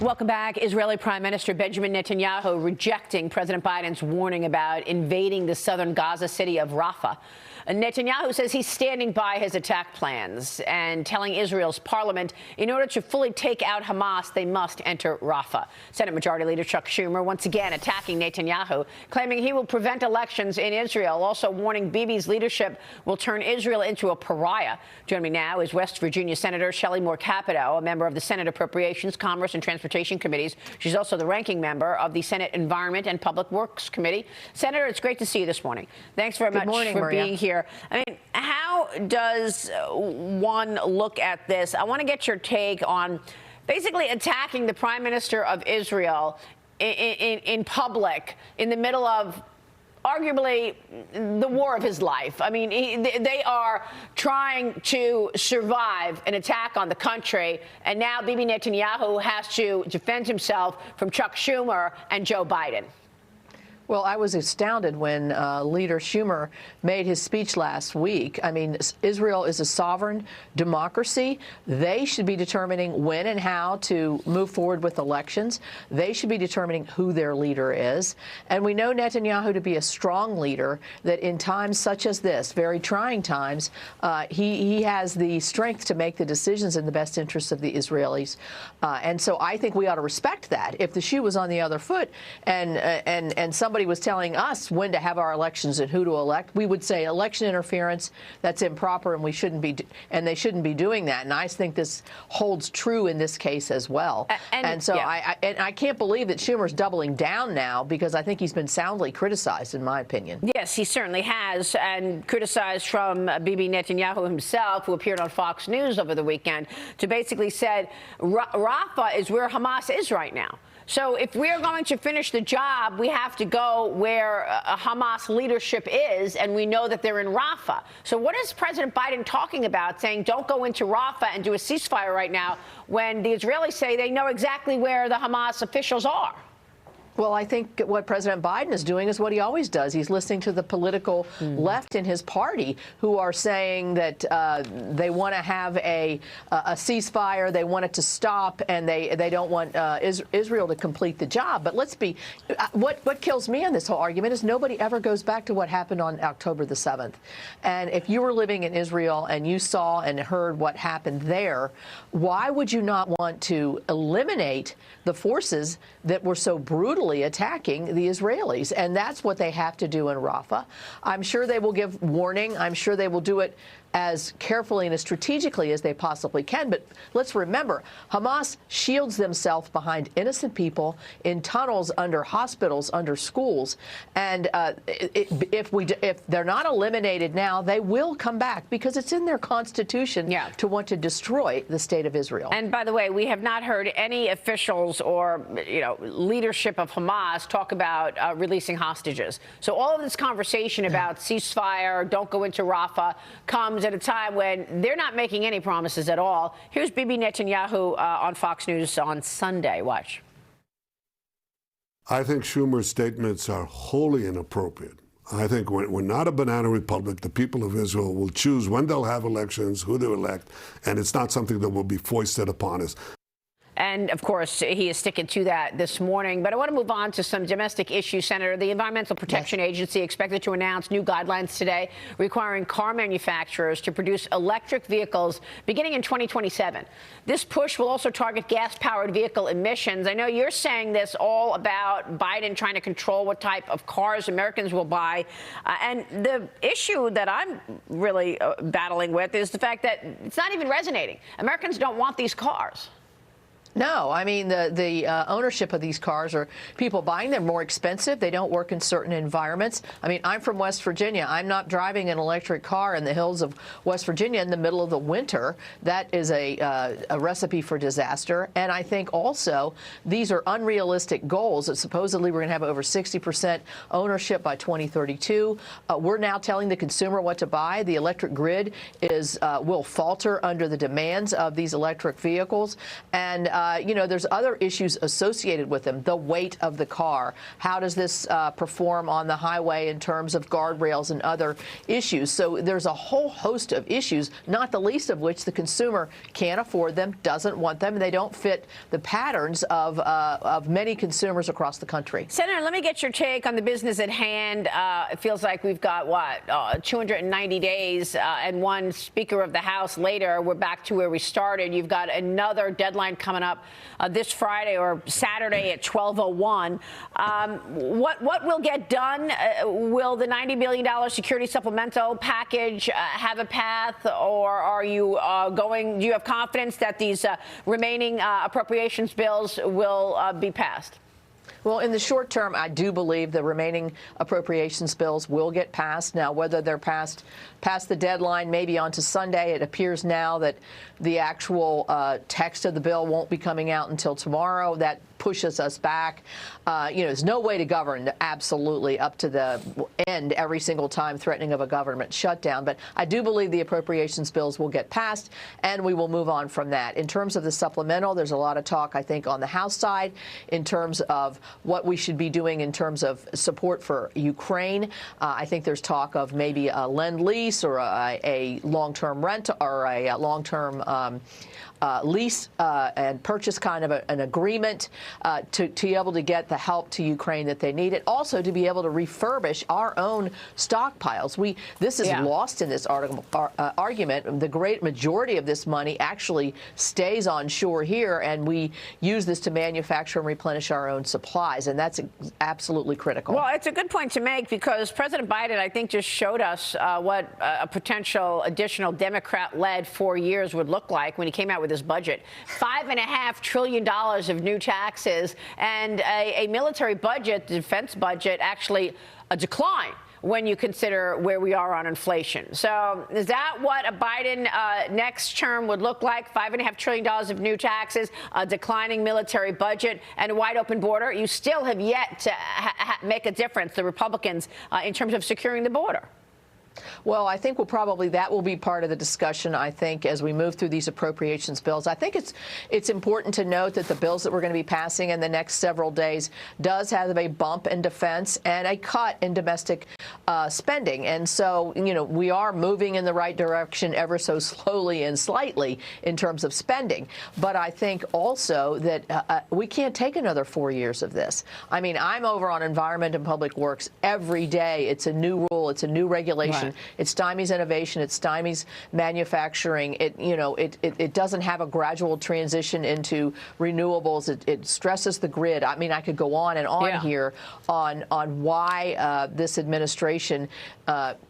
Welcome back. Israeli Prime Minister Benjamin Netanyahu rejecting President Biden's warning about invading the southern Gaza city of Rafah. Netanyahu says he's standing by his attack plans and telling Israel's parliament in order to fully take out Hamas, they must enter Rafah. Senate Majority Leader Chuck Schumer once again attacking Netanyahu, claiming he will prevent elections in Israel, also warning Bibi's leadership will turn Israel into a pariah. Joining me now is West Virginia Senator Shelley Moore Capito, a member of the Senate Appropriations, Commerce and Transportation Committees. She's also the ranking member of the Senate Environment and Public Works Committee. Senator, it's great to see you this morning. Thanks very much for being here. I mean, how does one look at this? I want to get your take on basically attacking the Prime Minister of Israel in public in the middle of arguably the war of his life. I mean, they are trying to survive an attack on the country, and now Bibi Netanyahu has to defend himself from Chuck Schumer and Joe Biden. Well, I was astounded when Leader Schumer made his speech last week. I mean, Israel is a sovereign democracy. They should be determining when and how to move forward with elections. They should be determining who their leader is. And we know Netanyahu to be a strong leader, that in times such as this, very trying times, he has the strength to make the decisions in the best interests of the Israelis. And so I think we ought to respect that. If the shoe was on the other foot and somebody was telling us when to have our elections and who to elect, we would say election interference, that's improper, and we shouldn't be, and they shouldn't be doing that. And I think this holds true in this case as well. And so yeah. I can't believe that Schumer's doubling down now, because I think he's been soundly criticized, in my opinion. Yes, he certainly has, and criticized from Bibi Netanyahu himself, who appeared on Fox News over the weekend, to basically said Rafah is where Hamas is right now. So if we're going to finish the job, we have to go where Hamas leadership is, and we know that they're in Rafah. So what is President Biden talking about, saying don't go into Rafah and do a ceasefire right now, when the Israelis say they know exactly where the Hamas officials are? Well, I think what President Biden is doing is what he always does. He's listening to the political left in his party, who are saying that they want to have a ceasefire, they want it to stop, and they don't want Israel to complete the job. But let's be, what kills me in this whole argument is nobody ever goes back to what happened on October the 7th. And if you were living in Israel and you saw and heard what happened there, why would you not want to eliminate the forces that were so brutally attacking the Israelis? And that's what they have to do in Rafah. I'm sure they will give warning. I'm sure they will do it as carefully and as strategically as they possibly can. But let's remember, Hamas shields themselves behind innocent people in tunnels under hospitals, under schools. And if they're not eliminated now, they will come back, because it's in their constitution to want to destroy the state of Israel. And by the way, we have not heard any officials or leadership of Hamas talk about releasing hostages. So all of this conversation about ceasefire, don't go into Rafah, comes at a time when they're not making any promises at all. Here's Bibi Netanyahu on Fox News on Sunday. Watch. I think Schumer's statements are wholly inappropriate. I think we're not a banana republic. The people of Israel will choose when they'll have elections, who they elect, and it's not something that will be foisted upon us. And, of course, he is sticking to that this morning. But I want to move on to some domestic issues, Senator. The Environmental Protection Agency expected to announce new guidelines today requiring car manufacturers to produce electric vehicles beginning in 2027. This push will also target gas-powered vehicle emissions. I know you're saying this all about Biden trying to control what type of cars Americans will buy. And the issue that I'm really battling with is the fact that it's not even resonating. Americans don't want these cars. No, I mean, the ownership of these cars, or people buying them, more expensive. They don't work in certain environments. I mean, I'm from West Virginia. I'm not driving an electric car in the hills of West Virginia in the middle of the winter. That is a recipe for disaster. And I think also these are unrealistic goals that supposedly we're going to have over 60% ownership by 2032. We're now telling the consumer what to buy. The electric grid will falter under the demands of these electric vehicles. And you know, there's other issues associated with them. The weight of the car. How does this perform on the highway in terms of guardrails and other issues? So there's a whole host of issues, not the least of which the consumer can't afford them, doesn't want them, and they don't fit the patterns of many consumers across the country. Senator, let me get your take on the business at hand. It feels like we've got, what, 290 days, and one Speaker of the House later, we're back to where we started. You've got another deadline coming up this Friday or Saturday at 12:01. What will get done? Will the $90 billion security supplemental package have a path, or are you do you have confidence that these remaining appropriations bills will be passed? Well, in the short term, I do believe the remaining appropriations bills will get passed. Now, whether they're passed the deadline, maybe onto Sunday, it appears now that the actual text of the bill won't be coming out until tomorrow. That pushes us back. You know, there's no way to govern absolutely up to the end every single time threatening of a government shutdown. But I do believe the appropriations bills will get passed, and we will move on from that. In terms of the supplemental, there's a lot of talk, I think, on the House side in terms of what we should be doing in terms of support for Ukraine. I think there's talk of maybe a lend-lease or a long-term rent or a long-term lease and purchase kind of an agreement to be able to get the help to Ukraine that they need. It also to be able to refurbish our own stockpiles. This is lost in this argument. The great majority of this money actually stays on shore here, and we use this to manufacture and replenish our own supplies, and that's absolutely critical. Well, it's a good point to make, because President Biden, I think, just showed us what a potential additional Democrat-led 4 years would look like when he came out with his budget. $5.5 trillion of new taxes and a military budget, defense budget, actually a decline when you consider where we are on inflation. So is that what a Biden next term would look like? $5.5 trillion of new taxes, a declining military budget, and a wide open border? You still have yet to make a difference, the Republicans, in terms of securing the border. Well, I think that will be part of the discussion, I think, as we move through these appropriations bills. I think it's important to note that the bills that we're going to be passing in the next several days does have a bump in defense and a cut in domestic spending. And so, you know, we are moving in the right direction ever so slowly and slightly in terms of spending. But I think also that we can't take another 4 years of this. I mean, I'm over on Environment and Public Works every day. It's a new rule. It's a new regulation. Right. It stymies innovation. It stymies manufacturing. It doesn't have a gradual transition into renewables. It stresses the grid. I mean, I could go on and on here on why this administration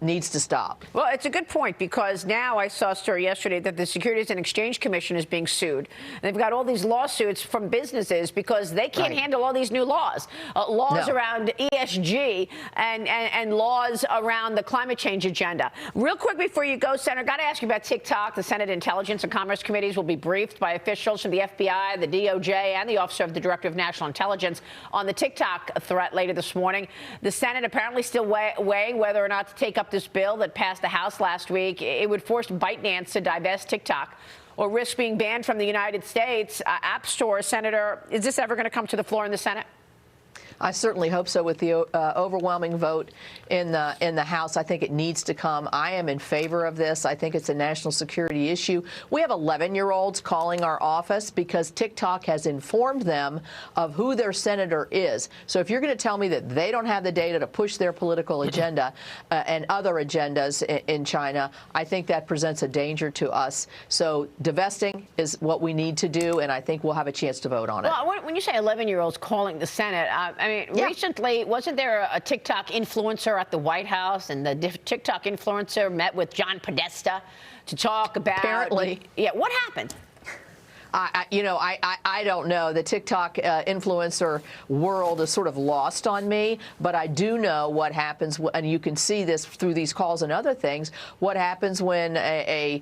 needs to stop. Well, it's a good point, because now I saw a story yesterday that the Securities and Exchange Commission is being sued. And they've got all these lawsuits from businesses because they can't handle all these new laws, around ESG and laws around the climate change agenda. Real quick before you go, Senator, got to ask you about TikTok. The Senate Intelligence and Commerce Committees will be briefed by officials from the FBI, the DOJ, and the Office of the Director of National Intelligence on the TikTok threat later this morning. The Senate apparently still weighing whether or not to take up this bill that passed the House last week. It would force ByteDance to divest TikTok or risk being banned from the United States App Store. Senator, is this ever going to come to the floor in the Senate? I certainly hope so. With the overwhelming vote in the House, I think it needs to come. I am in favor of this. I think it's a national security issue. We have 11-year-olds calling our office because TikTok has informed them of who their senator is. So if you're going to tell me that they don't have the data to push their political agenda and other agendas in China, I think that presents a danger to us. So divesting is what we need to do, and I think we'll have a chance to vote on it. Well, when you say 11-year-olds calling the Senate, I mean, recently, wasn't there a TikTok influencer at the White House, and the TikTok influencer met with John Podesta to talk about... Apparently. Yeah, what happened? I don't know. The TikTok influencer world is sort of lost on me, but I do know what happens, and you can see this through these calls and other things, what happens when a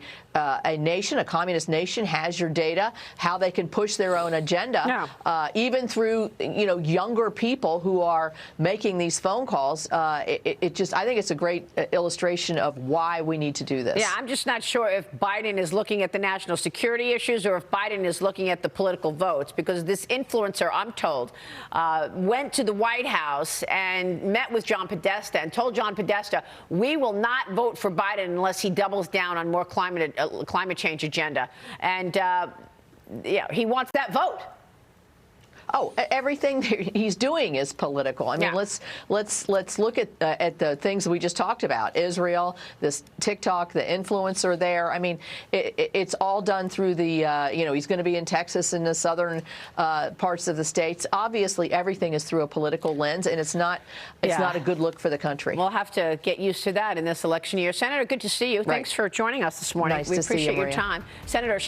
nation, a communist nation, has your data, how they can push their own agenda, even through, younger people who are making these phone calls. I think it's a great illustration of why we need to do this. Yeah, I'm just not sure if Biden is looking at the national security issues or if Biden Biden is looking at the political votes, because this influencer, I'm told, went to the White House and met with John Podesta and told John Podesta, we will not vote for Biden unless he doubles down on more climate change agenda. And yeah, he wants that vote. Oh, everything he's doing is political. I mean, Yeah. let's look at the things we just talked about. Israel, this TikTok, the influencer there. I mean, it's all done through the, you know, he's going to be in Texas and the southern parts of the states. Obviously, everything is through a political lens, and it's not a good look for the country. We'll have to get used to that in this election year. Senator, good to see you. Thanks for joining us this morning. Nice we to see you, appreciate your Maria. time. Senator